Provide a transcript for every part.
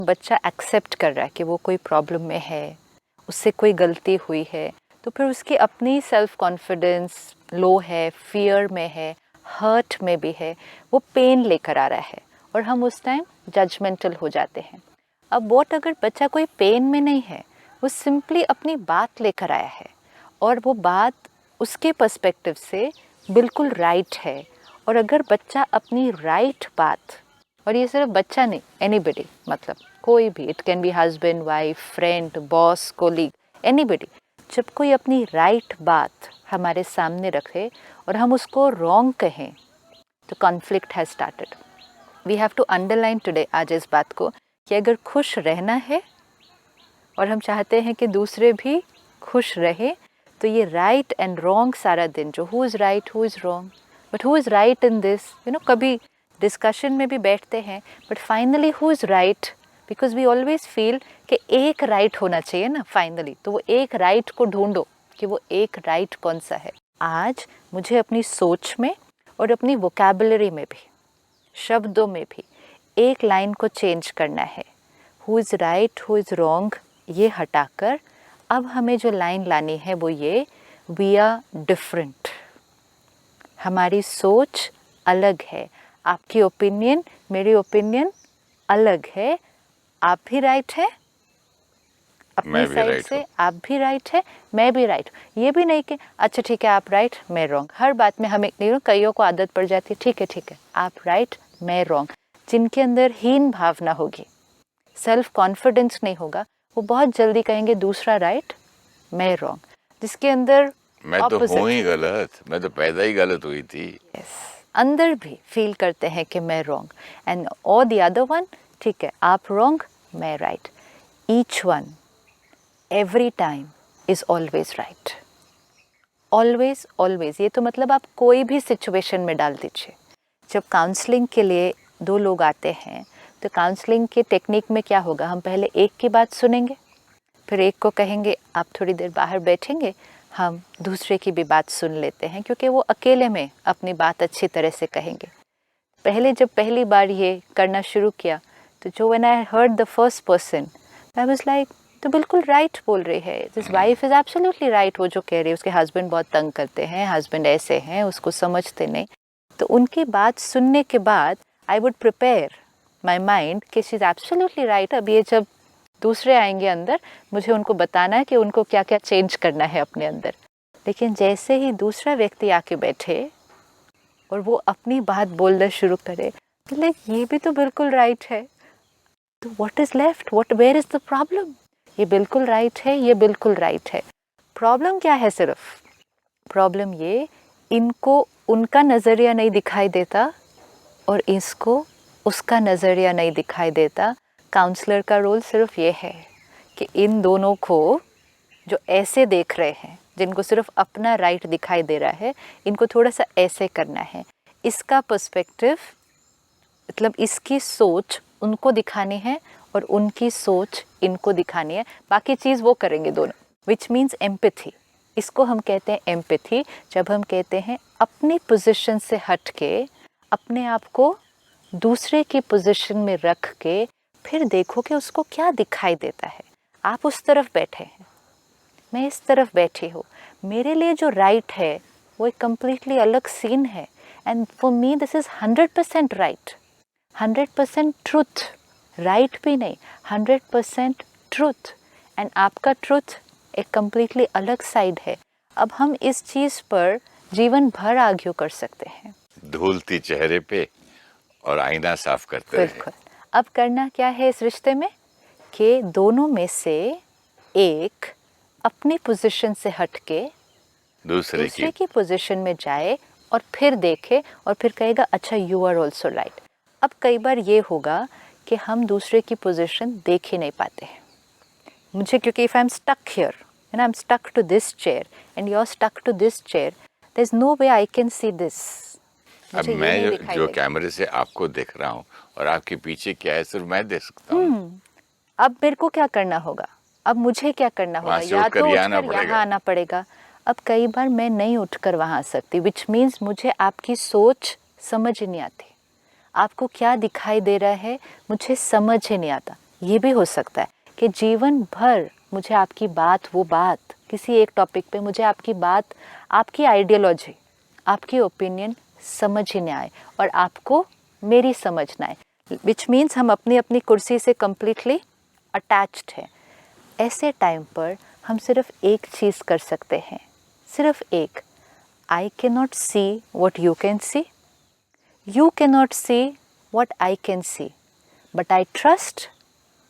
बच्चा एक्सेप्ट कर रहा है कि वो कोई प्रॉब्लम में है, उससे कोई गलती हुई है, तो फिर उसकी अपनी सेल्फ कॉन्फिडेंस लो है, फियर में है, हर्ट में भी है, वो पेन लेकर आ रहा है और हम उस टाइम जजमेंटल हो जाते हैं। अब वॉट अगर बच्चा कोई पेन में नहीं है, वो सिंपली अपनी बात लेकर आया है और वो बात उसके पर्सपेक्टिव से बिल्कुल राइट है, और अगर बच्चा अपनी राइट बात, और ये सिर्फ बच्चा नहीं, एनीबडी, मतलब कोई भी, it can be husband, wife, friend, boss, colleague, anybody, जब कोई अपनी राइट बात हमारे सामने रखे और हम उसको रॉन्ग कहें, तो conflict has started. We have to underline today, आज इस बात को, कि अगर खुश रहना है और हम चाहते हैं कि दूसरे भी खुश रहे, तो ये राइट एंड रॉन्ग सारा दिन, जो who is right, who is wrong, but who is right in this, कभी डिस्कशन में भी बैठते हैं, but finally who is right, because we always feel कि एक राइट होना चाहिए ना फाइनली, तो वो एक राइट को ढूंढो कि वो एक राइट कौन सा है। आज मुझे अपनी सोच में और अपनी वोकैबुलरी में भी, शब्दों में भी एक लाइन को चेंज करना है। Who is right, who is wrong, ये हटाकर अब हमें जो लाइन लानी है वो ये, वी आर डिफरेंट। हमारी सोच अलग है, आपकी ओपिनियन, मेरी ओपिनियन अलग है। आप भी राइट है अपनी साइड से, आप भी राइट है, मैं भी राइट। ये भी नहीं कि अच्छा ठीक है आप राइट मैं रॉन्ग, हर बात में हमें नहीं, कईयों को आदत पड़ जाती है, ठीक है आप राइट मैं रॉन्ग। जिनके अंदर हीन भावना होगी, सेल्फ कॉन्फिडेंस नहीं होगा, वो बहुत जल्दी कहेंगे दूसरा राइट मैं रॉन्ग। जिसके अंदर मैं तो हूँ ही गलत, मैं तो पैदा ही गलत हुई थी, अंदर भी फील करते हैं कि मैं रॉन्ग, एंड और द अदर वन, ठीक है आप रॉन्ग मैं right. Each one every time is always right, always always. ये तो मतलब आप कोई भी सिचुएशन में डाल दीजिए। जब काउंसलिंग के लिए दो लोग आते हैं, तो काउंसलिंग के टेक्निक में क्या होगा, हम पहले एक की बात सुनेंगे, फिर एक को कहेंगे आप थोड़ी देर बाहर बैठेंगे, हम दूसरे की भी बात सुन लेते हैं, क्योंकि वो अकेले में अपनी बात अच्छी तरह से कहेंगे। पहले जब पहली बार ये करना शुरू किया, तो जो when I heard the first person, I was like, तो बिल्कुल राइट बोल रही है, this wife is absolutely right, वो जो कह रही है, उसके हस्बैंड बहुत तंग करते हैं, हस्बैंड ऐसे हैं, उसको समझते नहीं। तो उनकी बात सुनने के बाद I would prepare my mind कि शी इज़ एब्सोल्युटली राइट। अब ये जब दूसरे आएंगे अंदर, मुझे उनको बताना है कि उनको क्या क्या चेंज करना है अपने अंदर। लेकिन जैसे ही दूसरा व्यक्ति आके बैठे और वो अपनी बात बोलना शुरू करे, लाइक ये भी तो बिल्कुल राइट है, तो what is left, where is the problem. ये बिल्कुल राइट है, ये बिल्कुल राइट है, प्रॉब्लम क्या है? सिर्फ प्रॉब्लम ये, इनको उनका नज़रिया नहीं दिखाई देता और इसको उसका नज़रिया नहीं दिखाई देता। काउंसलर का रोल सिर्फ ये है कि इन दोनों को, जो ऐसे देख रहे हैं, जिनको सिर्फ अपना राइट दिखाई दे रहा है, इनको थोड़ा सा ऐसे करना है। इसका पर्सपेक्टिव, मतलब इसकी सोच उनको दिखानी है और उनकी सोच इनको दिखानी है। बाकी चीज़ वो करेंगे दोनों, विच मीन्स एम्पैथी। इसको हम कहते हैं एम्पैथी, जब हम कहते हैं अपनी पोजीशन से हट के अपने आप को दूसरे की पोजीशन में रख के फिर देखो कि उसको क्या दिखाई देता है। आप उस तरफ बैठे हैं, मैं इस तरफ बैठी हूँ, मेरे लिए जो राइट है वो एक कम्प्लीटली अलग सीन है, and for me this is 100% right, 100% truth. Right भी नहीं, 100% ट्रूथ, एंड आपका ट्रूथ एक कम्प्लीटली अलग साइड है। अब हम इस चीज़ पर जीवन भर आर्ग्यू कर सकते हैं, धूलती चेहरे पे और आईना साफ करते रहे। बिल्कुल। अब करना क्या है इस रिश्ते में, कि दोनों में से एक अपनी पोजीशन से हटके दूसरे की पोजीशन में जाए और फिर देखे और फिर कहेगा अच्छा यू आर ऑल्सो राइट। अब कई बार ये होगा कि हम दूसरे की पोजीशन देख ही नहीं पाते हैं। मुझे, क्योंकि if I am stuck here and I am stuck to this chair and you are stuck to this chair, there is no way I can see this. अब मैं जो कैमरे से आपको देख रहा हूँ और आपके पीछे क्या है सिर्फ मैं देख सकता हूँ। अब मेरे को क्या करना होगा, अब मुझे क्या करना होगा, या तो उठकर यहाँ आना पड़ेगा। अब कई बार मैं नहीं उठकर वहाँ आ सकती, विच मीन्स मुझे आपकी सोच समझ ही नहीं आती, आपको क्या दिखाई दे रहा है मुझे समझ ही नहीं आता। ये भी हो सकता है कि जीवन भर मुझे आपकी बात, वो बात, किसी एक टॉपिक पे मुझे आपकी बात, आपकी आइडियोलॉजी, आपकी ओपिनियन समझ ही नहीं आए और आपको मेरी समझ ना आए, विच मीन्स हम अपनी अपनी कुर्सी से कम्प्लीटली अटैच्ड हैं। ऐसे टाइम पर हम सिर्फ एक चीज़ कर सकते हैं, सिर्फ एक, I can not see what you can see, you cannot see what I can see, but I trust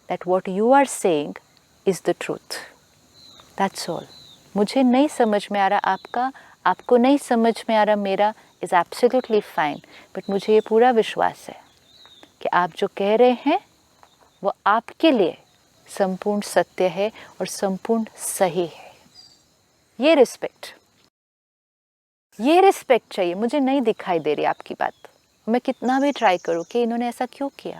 that what you are saying is the truth. That's all. मुझे नहीं समझ में आ रहा आपका, आपको नहीं समझ में आ रहा मेरा, is absolutely fine. But मुझे ये पूरा विश्वास है कि आप जो कह रहे हैं वो आपके लिए संपूर्ण सत्य है और संपूर्ण सही है। ये रिस्पेक्ट चाहिए। मुझे नहीं दिखाई दे रही आपकी बात, मैं कितना भी ट्राई करूँ कि इन्होंने ऐसा क्यों किया,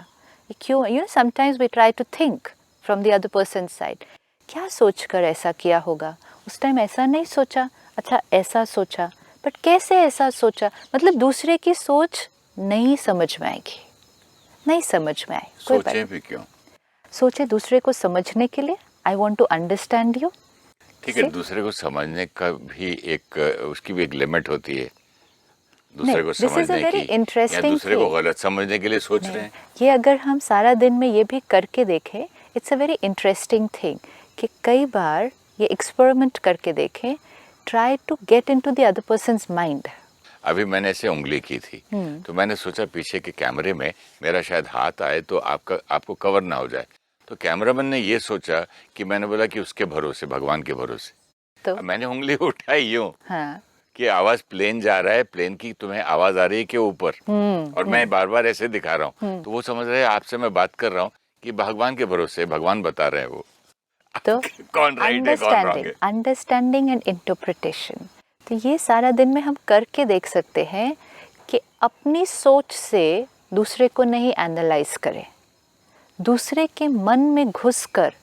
ये क्यों, you know sometimes we try to think from the other person side, क्या सोच कर ऐसा किया होगा, उस टाइम ऐसा नहीं सोचा, अच्छा ऐसा सोचा, बट कैसे ऐसा सोचा, मतलब दूसरे की सोच नहीं समझ में आएगी, नहीं समझ में आए, सोचे भी क्यों, सोचे दूसरे को समझने के लिए, I want to understand you. ठीक है, दूसरे को समझने का भी एक, उसकी भी एक लिमिट होती है, दूसरे को समझने की, या दूसरे को गलत समझने के लिए सोच रहे हैं। ये अगर हम सारा दिन में ये भी करके देखें, it's a very interesting thing कि कई बार ये एक्सपेरिमेंट करके देखें, try to get into the other person's mind. अभी मैंने ऐसे उंगली की थी, तो मैंने सोचा पीछे के कैमरे में मेरा शायद हाथ आए तो आपको कवर ना हो जाए, तो कैमरामैन ने ये सोचा कि मैंने बोला कि उसके भरोसे, भगवान के भरोसे, तो मैंने उंगली उठाई यूं, हाँ, कि आवाज प्लेन जा रहा है, प्लेन की तुम्हें आवाज आ रही है कि ऊपर, और मैं बार बार ऐसे दिखा रहा हूँ, तो वो समझ रहे हैं आपसे मैं बात कर रहा हूँ कि भगवान के भरोसे, भगवान बता रहे हैं वो। तो कौन राइट है कौन रॉन्ग है, अंडरस्टैंडिंग एंड इंटरप्रिटेशन। तो ये सारा दिन में हम करके देख सकते हैं कि अपनी सोच से दूसरे को नहीं एनालाइज करें, दूसरे के मन में घुसकर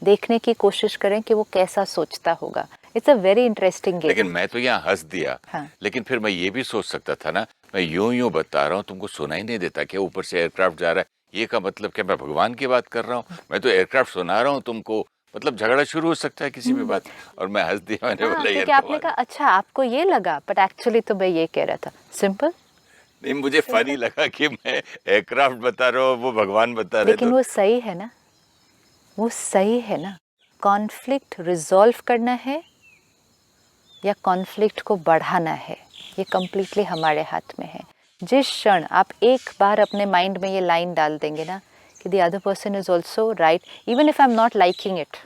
देखने की कोशिश करें कि वो कैसा सोचता होगा। It's a very interesting game. लेकिन मैं तो यहाँ हंस दिया, हाँ। लेकिन फिर मैं ये भी सोच सकता था ना, मैं यूं बता रहा हूँ, तुमको सुनाई नहीं देता क्या ऊपर से एयरक्राफ्ट जा रहा है, ये का मतलब क्या मैं भगवान की बात कर रहा हूँ, मैं तो एयरक्राफ्ट सुना रहा हूँ तुमको, मतलब झगड़ा शुरू हो सकता है किसी भी बात, और मैं हंस दिया, मैंने बोला क्योंकि आपने कहा अच्छा आपको ये लगा, बट एक्चुअली तो मैं ये कह रहा था, सिंपल। नहीं, मुझे फनी लगा कि मैं एयरक्राफ्ट बता रहा हूँ, वो भगवान बता रहे, लेकिन वो सही है ना, वो सही है ना। कॉन्फ्लिक्ट रिजॉल्व करना है या कॉन्फ्लिक्ट को बढ़ाना है, ये कम्प्लीटली हमारे हाथ में है। जिस क्षण आप एक बार अपने माइंड में ये लाइन डाल देंगे ना कि the other person is also right, even if I am not liking it,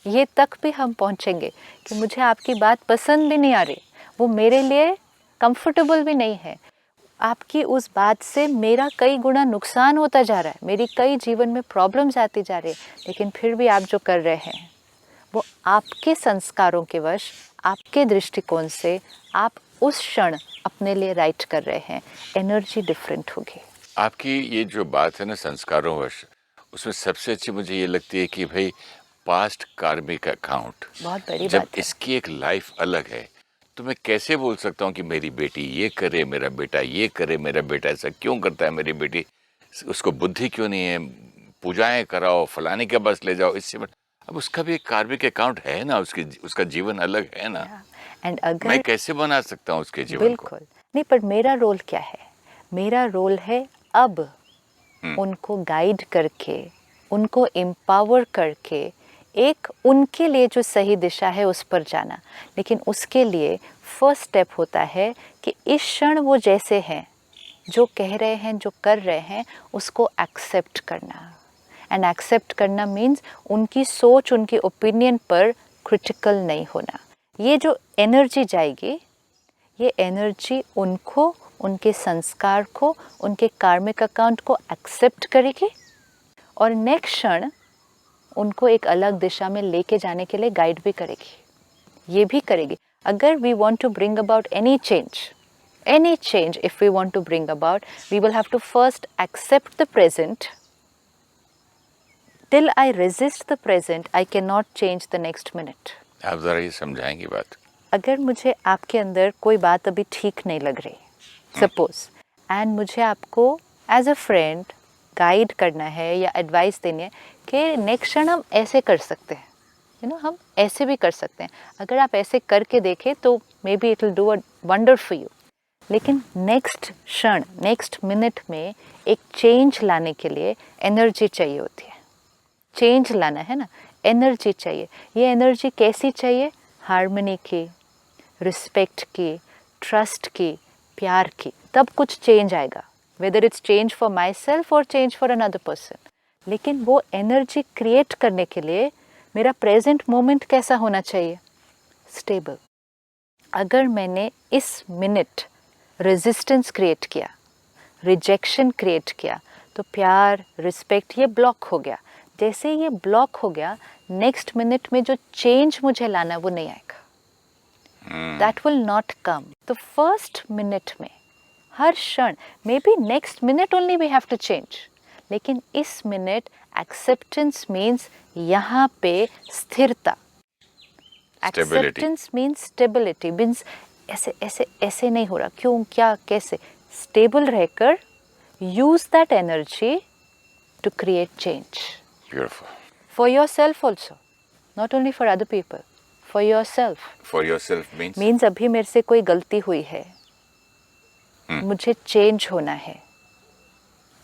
ये तक भी हम पहुंचेंगे कि मुझे आपकी बात पसंद भी नहीं आ रही, वो मेरे लिए कंफर्टेबल भी नहीं है, आपकी उस बात से मेरा कई गुना नुकसान होता जा रहा है, मेरी कई जीवन में प्रॉब्लम्स आती जा रही है, लेकिन फिर भी आप जो कर रहे हैं वो आपके संस्कारों के वश, आपके दृष्टिकोण से आप उस क्षण अपने लिए राइट कर रहे हैं, एनर्जी डिफरेंट होगी। आपकी ये जो बात है ना संस्कारों वश, उसमें सबसे अच्छी मुझे ये लगती है कि भाई पास्ट कार्मिक अकाउंट, बहुत बड़ी जब बात है। इसकी एक लाइफ अलग है, तो मैं कैसे बोल सकता हूँ कि मेरी बेटी ये करे, मेरा बेटा ये करे, मेरा बेटा ऐसा क्यों करता है, मेरी बेटी उसको बुद्धि क्यों नहीं है, पूजाएं कराओ, फलाने के पास ले जाओ, इससे अब उसका भी एक कार्मिक अकाउंट है ना, उसका जीवन अलग है ना, एंड अगर मैं कैसे बना सकता हूँ उसके जीवन बिल्कुल को? नहीं, पर मेरा रोल क्या है, मेरा रोल है अब उनको गाइड करके, उनको एम्पावर करके एक उनके लिए जो सही दिशा है उस पर जाना। लेकिन उसके लिए फर्स्ट स्टेप होता है कि इस क्षण वो जैसे हैं, जो कह रहे हैं, जो कर रहे हैं, उसको एक्सेप्ट करना। एंड एक्सेप्ट करना मीन्स उनकी सोच, उनकी ओपिनियन पर क्रिटिकल नहीं होना। ये जो एनर्जी जाएगी, ये एनर्जी उनको, उनके संस्कार को, उनके कार्मिक अकाउंट को एक्सेप्ट करेगी और नेक्स्ट क्षण उनको एक अलग दिशा में लेके जाने के लिए गाइड भी करेगी, ये भी करेगी। अगर we want to bring about any change if we want to bring about, we will have to first accept the present. Till I resist the present, I cannot change the next minute. आप जरा ये समझाएंगी बात। अगर मुझे आपके अंदर कोई बात अभी ठीक नहीं लग रही, सपोज, एंड मुझे आपको एज अ फ्रेंड गाइड करना है या एडवाइस देनी है कि नेक्स्ट क्षण हम ऐसे कर सकते हैं, हम ऐसे भी कर सकते हैं। अगर आप ऐसे करके देखें तो may be it will do a wonder for you. लेकिन नेक्स्ट क्षण, नेक्स्ट मिनट में एक चेंज लाने के लिए एनर्जी चाहिए होती है। चेंज लाना है ना, एनर्जी चाहिए। ये एनर्जी कैसी चाहिए? हार्मनी की, रिस्पेक्ट की, ट्रस्ट की, प्यार की, तब कुछ चेंज आएगा। Whether it's change for my self और चेंज फॉर अनदर पर्सन। लेकिन वो एनर्जी क्रिएट करने के लिए मेरा प्रेजेंट मोमेंट कैसा होना चाहिए? स्टेबल। अगर मैंने इस मिनट रेजिस्टेंस क्रिएट किया, रिजेक्शन क्रिएट किया, तो प्यार, रिस्पेक्ट ये ब्लॉक हो गया। जैसे ये ब्लॉक हो गया, नेक्स्ट मिनट में जो चेंज मुझे लाना वो नहीं आएगा। That will not come. तो फर्स्ट मिनट में, हर क्षण, may be next minute only we have to change, लेकिन इस मिनट एक्सेप्टेंस मीन्स यहाँ पे स्थिरता। एक्सेप्टेंस मीन्स स्टेबिलिटी, मीन्स ऐसे ऐसे ऐसे नहीं हो रहा, क्यों, क्या, कैसे। स्टेबल रहकर use that energy to create change. Beautiful. For yourself also, not only for other people, for yourself. For yourself means? Means अभी मेरे से कोई गलती हुई है, मुझे चेंज होना है,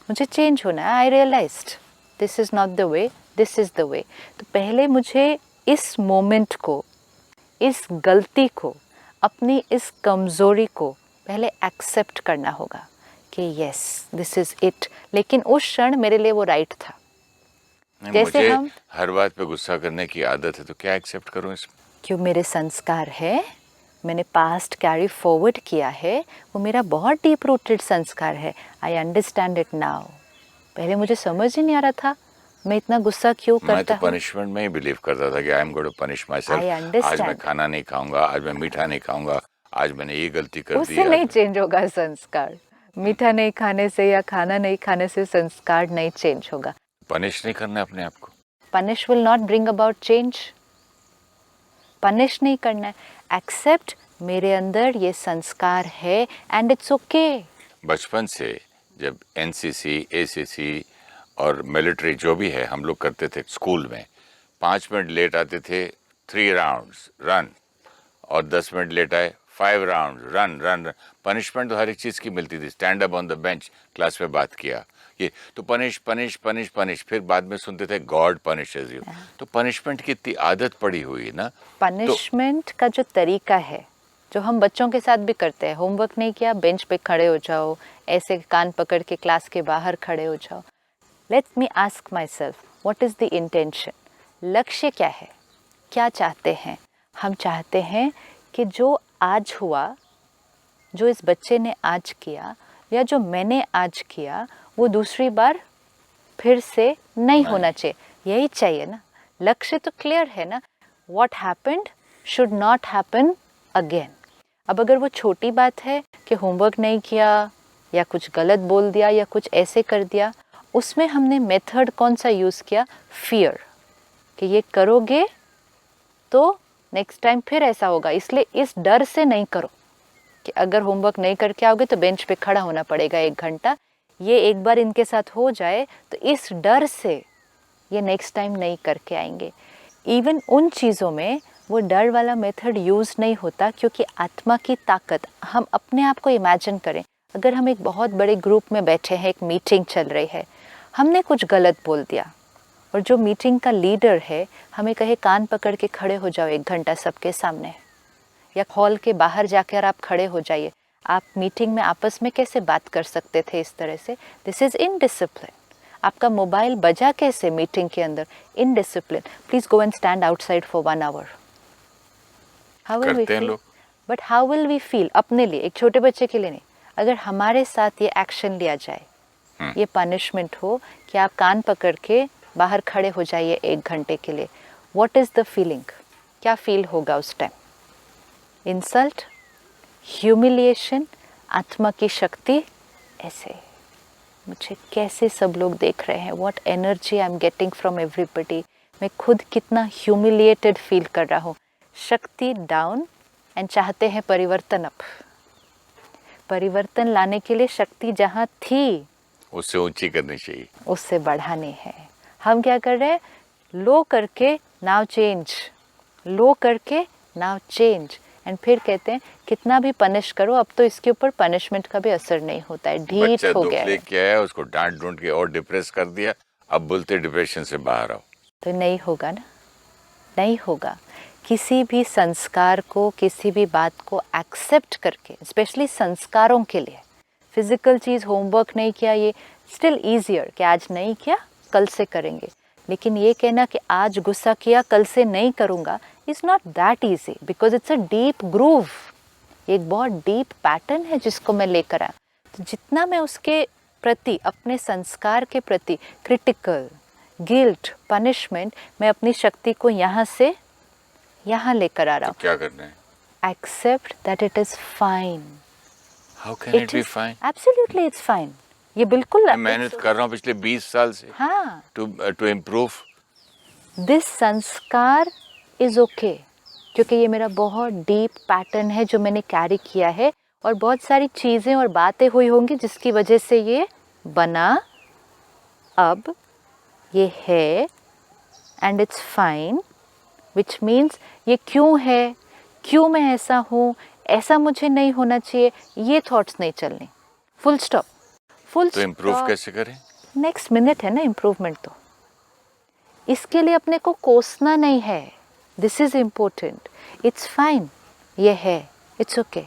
मुझे चेंज होना है। I realized this is not the way, this is the way. तो पहले मुझे इस मोमेंट को, इस गलती को, अपनी इस कमज़ोरी को पहले एक्सेप्ट करना होगा कि यस दिस इज़ इट। लेकिन उस क्षण मेरे लिए वो राइट था। जैसे मुझे हम हर बात पे गुस्सा करने की आदत है, तो क्या एक्सेप्ट करूं इसमें? क्यों, मेरे संस्कार है, मैंने पास्ट कैरी फॉरवर्ड किया है, वो मेरा बहुत डीप रूटेड संस्कार है। I understand it now. पहले मुझे समझ ही नहीं आ रहा था मैं इतना गुस्सा क्यों करता हूँ। मैं तो पनिशमेंट में ही बिलीव करता था कि I am going to punish myself. आज मैं खाना नहीं खाऊंगा, आज मैं मीठा नहीं खाऊंगा, आज मैंने ये गलती कर दी। उससे नहीं चेंज होगा संस्कार। मीठा नहीं खाने से या खाना नहीं खाने से संस्कार नहीं चेंज होगा। पनिश नहीं करना अपने आप को। Punish will not bring about change. Punish नहीं करना है, एक्सेप्ट मेरे अंदर ये संस्कार है एंड इट्स ओके। बचपन से जब एनसीसी, एसीसी और मिलिट्री जो भी है हम लोग करते थे स्कूल में, 5 मिनट लेट आते थे 3 राउंड्स रन, और 10 मिनट लेट आए 5 राउंड रन रन। पनिशमेंट तो हर एक चीज़ की मिलती थी। Stand up on the bench, class में बात किया, ये तो पनिश पनिश पनिश पनिश। फिर बाद में सुनते थे गॉड पनिशेस यू। तो पनिशमेंट की इतनी आदत पड़ी हुई है ना। पनिशमेंट का जो तरीका है, जो हम बच्चों के साथ भी करते हैं, होमवर्क नहीं किया बेंच पे खड़े हो जाओ, ऐसे कान पकड़ के क्लास के बाहर खड़े हो जाओ। Let me ask my self, what is the intention? लक्ष्य क्या है? क्या चाहते हैं? हम चाहते हैं कि जो आज हुआ, जो इस बच्चे ने आज किया या जो मैंने आज किया, वो दूसरी बार फिर से नहीं होना चाहिए। यही चाहिए ना। लक्ष्य तो क्लियर है ना। What happened should not happen again. अब अगर वो छोटी बात है कि होमवर्क नहीं किया या कुछ गलत बोल दिया या कुछ ऐसे कर दिया, उसमें हमने मेथड कौन सा यूज़ किया? फियर, कि ये करोगे तो नेक्स्ट टाइम फिर ऐसा होगा, इसलिए इस डर से नहीं करो कि अगर होमवर्क नहीं करके आओगे तो बेंच पे खड़ा होना पड़ेगा 1 घंटा। ये एक बार इनके साथ हो जाए तो इस डर से ये नेक्स्ट टाइम नहीं करके आएंगे। इवन उन चीज़ों में वो डर वाला मेथड यूज़ नहीं होता, क्योंकि आत्मा की ताकत, हम अपने आप को इमेजिन करें, अगर हम एक बहुत बड़े ग्रुप में बैठे हैं, एक मीटिंग चल रही है, हमने कुछ गलत बोल दिया और जो मीटिंग का लीडर है हमें कहे कान पकड़ के खड़े हो जाओ 1 घंटा सबके सामने, या हॉल के बाहर जाकर आप खड़े हो जाइए। आप मीटिंग में आपस में कैसे बात कर सकते थे इस तरह से? This is indiscipline. आपका मोबाइल बजा कैसे मीटिंग के अंदर? Indiscipline. Please go and stand outside for 1 hour. How will we feel? But how will we feel अपने लिए, एक छोटे बच्चे के लिए नहीं, अगर हमारे साथ ये एक्शन लिया जाए, ये पनिशमेंट हो कि आप कान पकड़ के बाहर खड़े हो जाइए 1 घंटे के लिए, व्हाट इज़ द फीलिंग? क्या फील होगा उस टाइम? इंसल्ट, ह्यूमिलिएशन, आत्मा की शक्ति। ऐसे मुझे कैसे सब लोग देख रहे हैं, what energy I am getting from everybody, मैं खुद कितना ह्यूमिलिएटेड फील कर रहा हूँ। शक्ति डाउन एंड चाहते हैं परिवर्तन अप। परिवर्तन लाने के लिए शक्ति जहाँ थी उससे ऊंची करनी चाहिए, उससे बढ़ानी है। हम क्या कर रहे हैं, लो करके नाउ चेंज, लो करके नाउ चेंज, एंड फिर कहते हैं कितना भी पनिश करो अब तो इसके ऊपर पनिशमेंट का भी असर नहीं होता है, ढीठ बच्चा हो दुख गया है। लेके आया, उसको डांट ढूंढ के और डिप्रेस कर दिया, अब बोलते डिप्रेशन से बाहर आओ। तो नहीं होगा ना, नहीं होगा। किसी भी संस्कार को, किसी भी बात को एक्सेप्ट करके, स्पेशली संस्कारों के लिए, फिजिकल चीज़ होमवर्क नहीं किया, ये स्टिल ईजियर कि आज नहीं किया कल से करेंगे, लेकिन ये कहना कि आज गुस्सा किया कल से नहीं करूँगा is not that easy, because it's a deep groove, एक बहुत डीप पैटर्न है जिसको मैं लेकर आया। तो जितना मैं उसके प्रति, अपने संस्कार के प्रति क्रिटिकल, गिल्ट, पनिशमेंट, मैं अपनी शक्ति को यहाँ से यहाँ लेकर आ रहा तो क्या करना है? हूँ। Accept that it is fine. How can it be fine? Absolutely it's fine. ये बिल्कुल मैं मेहनत कर रहा हूँ पिछले 20 साल से हाँ, टू इम्प्रूव। दिस संस्कार इज ओके, क्योंकि ये मेरा बहुत डीप पैटर्न है जो मैंने कैरी किया है, और बहुत सारी चीज़ें और बातें हुई होंगी जिसकी वजह से ये बना, अब ये है, and it's fine, which means ये क्यों है, क्यों मैं ऐसा हूँ, ऐसा मुझे नहीं होना चाहिए, ये थॉट्स नहीं चलने, फुल स्टॉप, फुल तो इम्प्रूव कैसे करें? नेक्स्ट मिनट है ना इम्प्रूवमेंट। तो इसके लिए अपने को कोसना नहीं है, this is important, it's fine, ये है, इट्स ओके,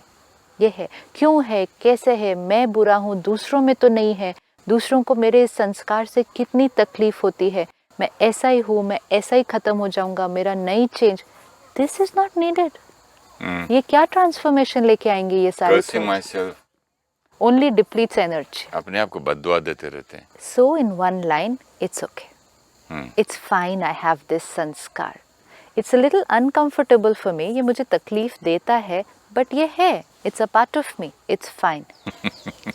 ये है, क्यों है, कैसे है, मैं बुरा हूँ, दूसरों में तो नहीं है, दूसरों को मेरे इस संस्कार से कितनी तकलीफ होती है, मैं ऐसा ही हूँ, मैं ऐसा ही ख़त्म हो जाऊँगा, मेरा नहीं change, this is not needed. ये क्या ट्रांसफॉर्मेशन लेके आएंगे ये सारे? Cursing myself, only depletes energy. अपने आप को बद्दुआ देते रहते हैं। So in one line, it's okay, it's fine, I have this sanskar, it's a little uncomfortable for me, ये मुझे तकलीफ देता है, बट ये है, it's a part of me, it's fine.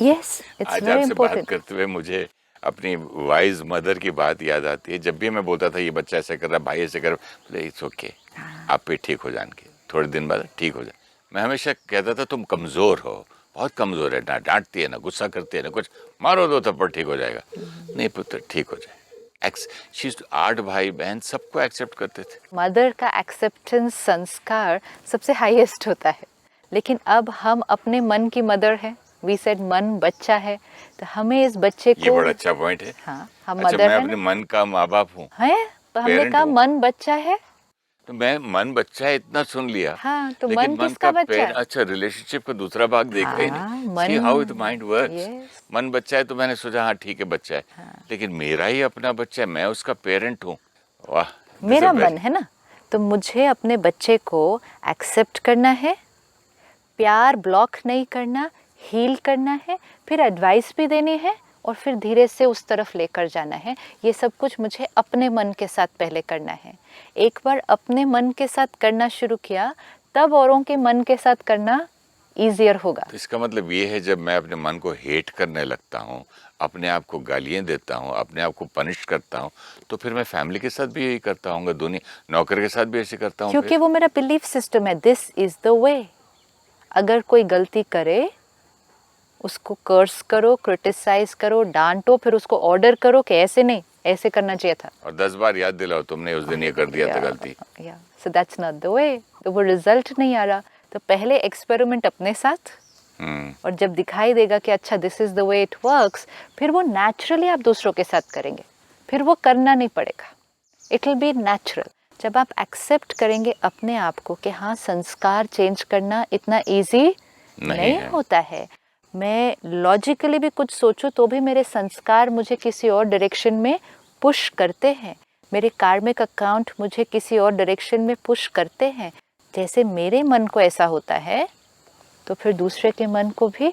Yes, it's आज वेरी आपसे बात इम्पोर्टेंट। करते हुए मुझे अपनी वाइज मदर की बात याद आती है। जब भी मैं बोलता था ये बच्चा ऐसा कर रहा है, भाई ऐसे कर रहा है, बोले इट्स ओके, आप पे ठीक हो जाएंगे, थोड़े दिन बाद ठीक हो जाए। मैं हमेशा कहता था तुम कमज़ोर हो, बहुत कमज़ोर है, ना डांटती है, ना गुस्सा करती है, ना कुछ, मारो दो थप्पड़ ठीक हो जाएगा। नहीं पुत्र, ठीक हो जाए। 8 भाई बहन सबको एक्सेप्ट करते थे। मदर का एक्सेप्टेंस संस्कार सबसे हाईएस्ट होता है, लेकिन अब हम अपने मन की मदर हैं, वी सेड मन बच्चा है, तो हमें इस बच्चे ये को, बड़ा अच्छा पॉइंट है। हाँ हम अच्छा, मदर मैं है अपने ना, मन का माँ बाप हूँ, है, तो हमने पेरेंट कहा हूँ। मन बच्चा है, तो मैं मन बच्चा है इतना सुन लिया, हाँ, तो लेकिन मन मन किसका का बच्चा है? अच्छा रिलेशनशिप का दूसरा भाग देखा ही हाँ, नहीं। मन, see how it mind works. Yes, मन बच्चा है तो मैंने सोचा हाँ ठीक है बच्चा है, लेकिन मेरा ही अपना बच्चा है, मैं उसका पेरेंट हूँ। वाह, मेरा मन है ना, तो मुझे अपने बच्चे को एक्सेप्ट करना है, प्यार ब्लॉक नहीं करना, हील करना है, फिर एडवाइस भी देनी है, और फिर धीरे से उस तरफ लेकर जाना है। ये सब कुछ मुझे अपने मन के साथ पहले करना है। एक बार अपने मन के साथ करना शुरू किया, तब औरों के मन के साथ करना ईजियर होगा। तो इसका मतलब ये है जब मैं अपने मन को हेट करने लगता हूँ, अपने आप को गालियाँ देता हूँ, अपने आप को पनिश करता हूँ, तो फिर मैं फैमिली के साथ भी यही करता हूँ, दुनिया नौकर के साथ भी ऐसे करता हूँ। क्योंकि वो मेरा बिलीफ सिस्टम है, दिस इज द वे। अगर कोई गलती करे, उसको कर्स करो, क्रिटिसाइज करो, डांटो, फिर उसको ऑर्डर करो कि ऐसे नहीं, ऐसे करना चाहिए था, और 10 बार याद दिलाओ तुमने उस दिन ये कर दिया था गलती। So that's not the way. तो वो रिजल्ट नहीं आ रहा, तो पहले एक्सपेरिमेंट अपने साथ, और जब दिखाई देगा कि अच्छा this is the way it works, फिर वो नेचुरली आप दूसरों के साथ करेंगे, फिर वो करना नहीं पड़ेगा, इट विल बी नेचुरल। जब आप एक्सेप्ट करेंगे अपने आप को कि हाँ संस्कार चेंज करना इतना इजी नहीं होता है, मैं लॉजिकली भी कुछ सोचूं तो भी मेरे संस्कार मुझे किसी और डायरेक्शन में पुश करते हैं, मेरे कार्मिक अकाउंट मुझे किसी और डायरेक्शन में पुश करते हैं। जैसे मेरे मन को ऐसा होता है, तो फिर दूसरे के मन को भी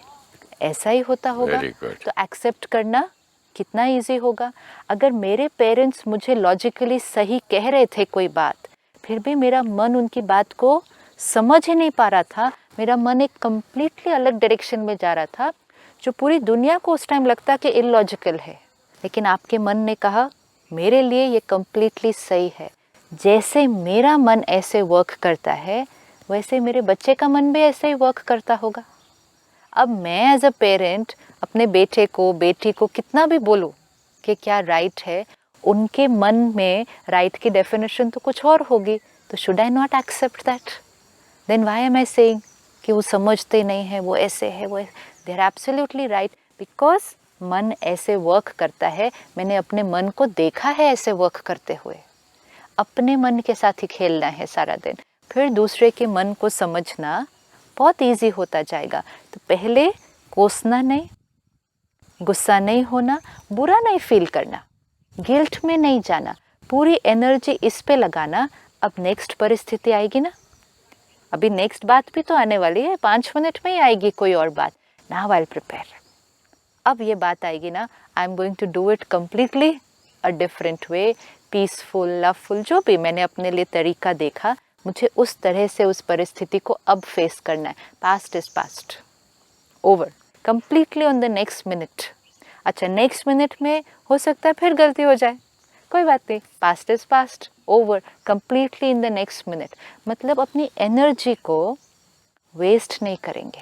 ऐसा ही होता होगा। तो एक्सेप्ट करना कितना इजी होगा। अगर मेरे पेरेंट्स मुझे लॉजिकली सही कह रहे थे कोई बात, फिर भी मेरा मन उनकी बात को समझ ही नहीं पा रहा था, मेरा मन एक कम्प्लीटली अलग डायरेक्शन में जा रहा था, जो पूरी दुनिया को उस टाइम लगता कि इलॉजिकल है, लेकिन आपके मन ने कहा मेरे लिए ये कम्प्लीटली सही है। जैसे मेरा मन ऐसे वर्क करता है, वैसे मेरे बच्चे का मन भी ऐसे ही वर्क करता होगा। अब मैं एज अ पेरेंट अपने बेटे को, बेटी को कितना भी बोलूं कि क्या राइट है, उनके मन में राइट की डेफिनेशन तो कुछ और होगी, तो should I not accept that? Then why am I saying कि वो समझते नहीं है, वो ऐसे है, वो they are absolutely right, because मन ऐसे वर्क करता है। मैंने अपने मन को देखा है ऐसे वर्क करते हुए। अपने मन के साथ ही खेलना है सारा दिन, फिर दूसरे के मन को समझना बहुत इजी होता जाएगा। तो पहले कोसना नहीं, गुस्सा नहीं होना, बुरा नहीं फील करना, गिल्ट में नहीं जाना, पूरी एनर्जी इस पे लगाना। अब नेक्स्ट परिस्थिति आएगी ना, अभी नेक्स्ट बात भी तो आने वाली है, 5 मिनट में ही आएगी कोई और बात। Now I will prepare. अब ये बात आएगी ना, I am going to do it completely a different way, peaceful, loveful, जो भी मैंने अपने लिए तरीका देखा, मुझे उस तरह से उस परिस्थिति को अब फेस करना है। Past is past, over, completely on the next minute. अच्छा, नेक्स्ट मिनट में हो सकता है फिर गलती हो जाए, कोई बात नहीं, past is past, over, completely in the next minute. मतलब अपनी एनर्जी को वेस्ट नहीं करेंगे,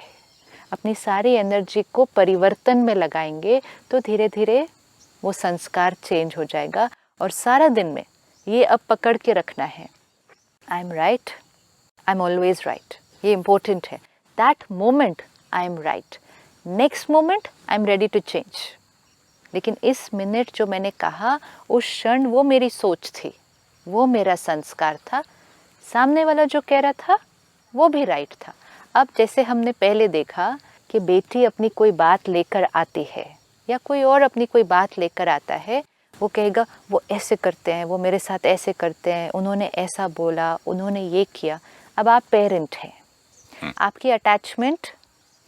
अपनी सारी एनर्जी को परिवर्तन में लगाएंगे, तो धीरे धीरे वो संस्कार चेंज हो जाएगा। और सारा दिन में ये अब पकड़ के रखना है, I am right, I am always right, ये इम्पोर्टेंट है। That moment I am right, next moment I am ready to change. लेकिन इस मिनट जो मैंने कहा, उस क्षण वो मेरी सोच थी, वो मेरा संस्कार था, सामने वाला जो कह रहा था वो भी राइट था। अब जैसे हमने पहले देखा कि बेटी अपनी कोई बात लेकर आती है या कोई और अपनी कोई बात लेकर आता है, वो कहेगा वो ऐसे करते हैं, वो मेरे साथ ऐसे करते हैं, उन्होंने ऐसा बोला, उन्होंने ये किया। अब आप पेरेंट हैं, आपकी अटैचमेंट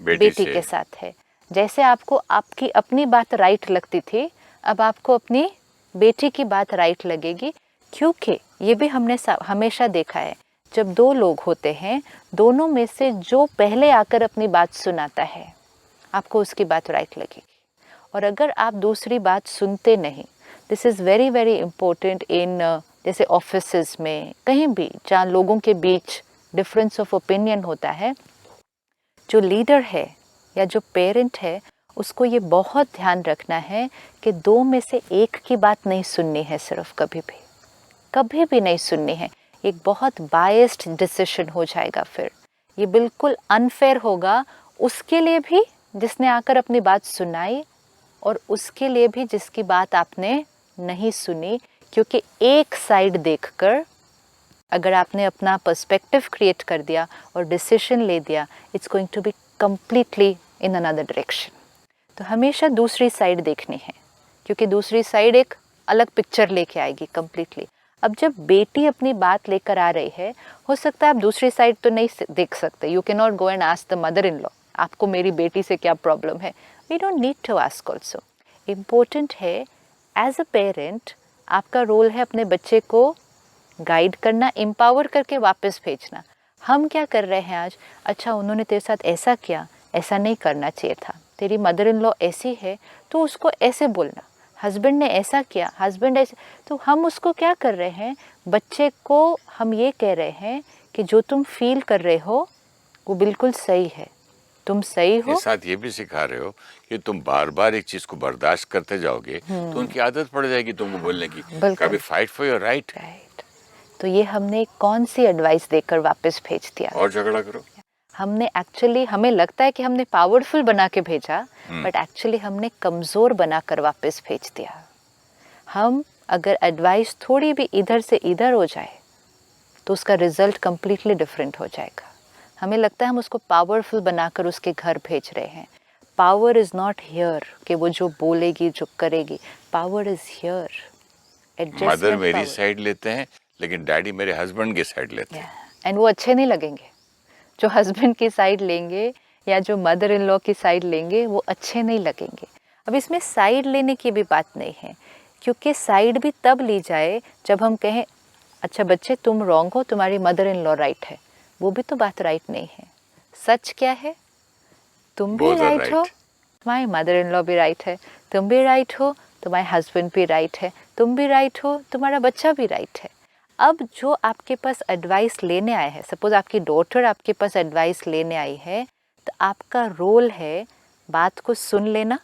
बेटी के साथ है। जैसे आपको आपकी अपनी बात राइट लगती थी, अब आपको अपनी बेटी की बात राइट लगेगी, क्योंकि ये भी हमने हमेशा देखा है, जब दो लोग होते हैं, दोनों में से जो पहले आकर अपनी बात सुनाता है, आपको उसकी बात राइट लगेगी। और अगर आप दूसरी बात सुनते नहीं, this is very very important in जैसे ऑफिसेज में, कहीं भी जहाँ लोगों के बीच डिफरेंस ऑफ ओपिनियन होता है, जो लीडर है या जो पेरेंट है, उसको ये बहुत ध्यान रखना है कि दो में से एक की बात नहीं सुननी है, सिर्फ कभी भी नहीं सुननी है। एक बहुत बायस्ड डिसीजन हो जाएगा, फिर ये बिल्कुल अनफेयर होगा उसके लिए भी जिसने आकर अपनी बात सुनाई, और उसके लिए भी जिसकी बात आपने नहीं सुनी। क्योंकि एक साइड देखकर अगर आपने अपना पर्सपेक्टिव क्रिएट कर दिया और डिसीजन ले दिया, it's going to be completely in another direction. तो हमेशा दूसरी साइड देखनी है, क्योंकि दूसरी साइड एक अलग पिक्चर लेके आएगी कम्प्लीटली। अब जब बेटी अपनी बात लेकर आ रही है, हो सकता है आप दूसरी साइड तो नहीं देख सकते, you can not go and ask the mother in law, आपको मेरी बेटी से क्या प्रॉब्लम है। We don't need to ask also. Important है एज अ पेरेंट, आपका रोल है अपने बच्चे को गाइड करना, एम्पावर करके वापस भेजना। हम क्या कर रहे हैं आज, अच्छा उन्होंने तेरे साथ ऐसा किया, ऐसा नहीं करना चाहिए था, तेरी मदर इन लॉ ऐसी है तो उसको ऐसे बोलना, हस्बैंड ने ऐसा किया, हस्बैंड ऐसे, तो हम उसको क्या कर रहे हैं, बच्चे को हम ये कह रहे हैं कि जो तुम फील कर रहे हो वो बिल्कुल सही है, तुम सही हो। साथ ये भी सिखा रहे हो कि तुम बार बार एक चीज को बर्दाश्त करते जाओगे तो उनकी आदत पड़ जाएगी तुमको बोलने की, कभी फाइट फॉर योर राइट। तो ये हमने कौन सी एडवाइस देकर वापस भेज दिया, और झगड़ा करो। हमने एक्चुअली, हमें लगता है कि हमने पावरफुल बना के भेजा, बट एक्चुअली हमने कमज़ोर बनाकर वापस भेज दिया। हम अगर एडवाइस थोड़ी भी इधर से इधर हो जाए तो उसका रिजल्ट कम्प्लीटली डिफरेंट हो जाएगा। हमें लगता है हम उसको पावरफुल बनाकर उसके घर भेज रहे हैं। पावर इज़ नॉट हियर कि वो जो बोलेगी जो करेगी, पावर इज़ हियर। मदर मेरी साइड लेते हैं लेकिन डैडी मेरे हस्बैंड की साइड लेते हैं, एंड वो अच्छे नहीं लगेंगे। जो हस्बैंड की साइड लेंगे या जो मदर इन लॉ की साइड लेंगे, वो अच्छे नहीं लगेंगे। अब इसमें साइड लेने की भी बात नहीं है, क्योंकि साइड भी तब ली जाए जब हम कहें अच्छा बच्चे तुम रॉन्ग हो, तुम्हारी मदर इन लॉ राइट है, वो भी तो बात राइट नहीं है। सच क्या है, तुम भी राइट हो, तुम्हारी मदर इन लॉ भी राइट है, तुम भी राइट हो, तुम्हारे हस्बैंड भी राइट है, तुम भी राइट हो, तुम्हारा बच्चा भी राइट है। अब जो आपके पास एडवाइस लेने आए हैं, सपोज आपकी डॉटर आपके पास एडवाइस लेने आई है, तो आपका रोल है बात को सुन लेना,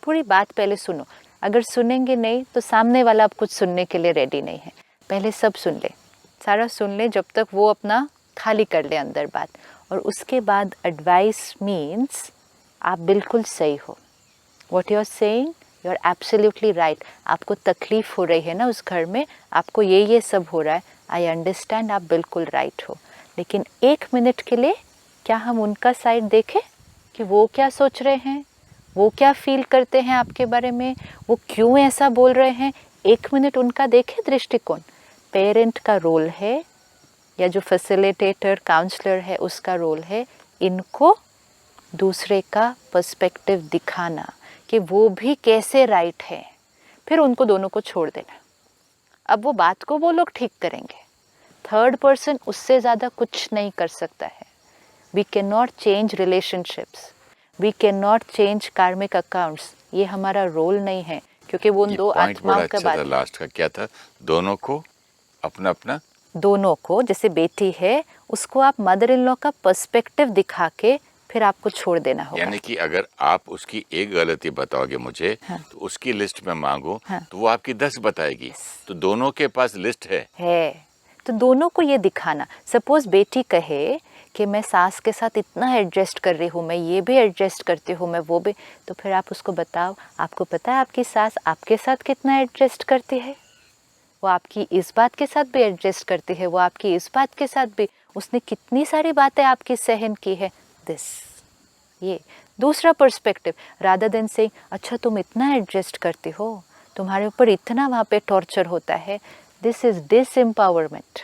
पूरी बात पहले सुनो। अगर सुनेंगे नहीं तो सामने वाला अब कुछ सुनने के लिए रेडी नहीं है। पहले सब सुन ले, सारा सुन ले, जब तक वो अपना खाली कर ले अंदर बात, और उसके बाद एडवाइस मीन्स आप बिल्कुल सही हो। What you are saying, you are absolutely right. आपको तकलीफ़ हो रही है ना उस घर में, आपको ये सब हो रहा है, आई अंडरस्टैंड, आप बिल्कुल राइट हो। लेकिन 1 मिनट के लिए क्या हम उनका साइड देखें कि वो क्या सोच रहे हैं, वो क्या फील करते हैं आपके बारे में, वो क्यों ऐसा बोल रहे हैं। 1 मिनट उनका देखें दृष्टिकोण। पेरेंट का रोल है या जो फैसिलिटेटर काउंसलर है उसका रोल है इनको दूसरे का पर्सपेक्टिव दिखाना कि वो भी कैसे राइट है, फिर उनको दोनों को छोड़ देना। अब वो बात को वो लोग ठीक करेंगे, थर्ड पर्सन उससे ज़्यादा कुछ नहीं कर सकता है। We can not change relationships, we can not change karmic accounts, ये हमारा रोल नहीं है, क्योंकि वो उन दो आत्माओं का बात। लास्ट का क्या था, दोनों को अपना अपना, दोनों को, जैसे बेटी है उसको आप मदर इन लॉ का पर्सपेक्टिव दिखा के फिर आपको छोड़ देना होगा। यानी कि अगर आप उसकी एक गलती बताओगे मुझे, हाँ। तो उसकी लिस्ट में मांगू, हाँ। तो वो आपकी 10 बताएगी। तो दोनों के पास लिस्ट है। तो दोनों को ये दिखाना। सपोज बेटी कहे कि मैं सास के साथ इतना एडजस्ट कर रही हूँ, मैं ये भी एडजस्ट करती हूँ, मैं वो भी, तो फिर आप उसको बताओ, आपको पता है आपकी सास आपके साथ कितना एडजस्ट करती है, वो आपकी इस बात के साथ भी एडजस्ट करती है, वो आपकी इस बात के साथ भी, उसने कितनी सारी बातें आपकी सहन की है। दिस, ये दूसरा पर्सपेक्टिव, रादर देन सेइंग अच्छा तुम इतना एडजस्ट करती हो, तुम्हारे ऊपर इतना वहाँ पे टॉर्चर होता है। This is disempowerment.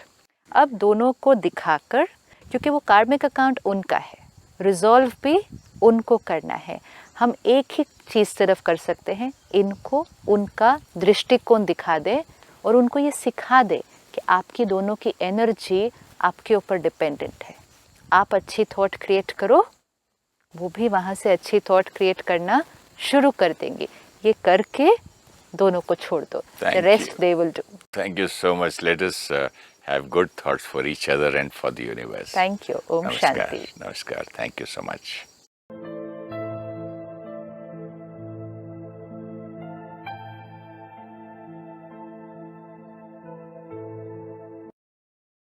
अब दोनों को दिखाकर, क्योंकि वो कार्मिक अकाउंट उनका है, रिजॉल्व भी उनको करना है। हम एक ही चीज़ तरफ कर सकते हैं, इनको उनका दृष्टिकोण दिखा दे और उनको ये सिखा दे कि आपकी दोनों की एनर्जी आपके ऊपर डिपेंडेंट है। आप अच्छी थॉट क्रिएट करो, वो भी वहाँ से अच्छी थॉट क्रिएट करना शुरू कर देंगे। ये करके दोनों को छोड़ दो, the rest they will do. Thank you so much. Let us have good thoughts for each other and for the universe. Thank you. Om Namaskar. Shanti. Namaskar. Thank you so much.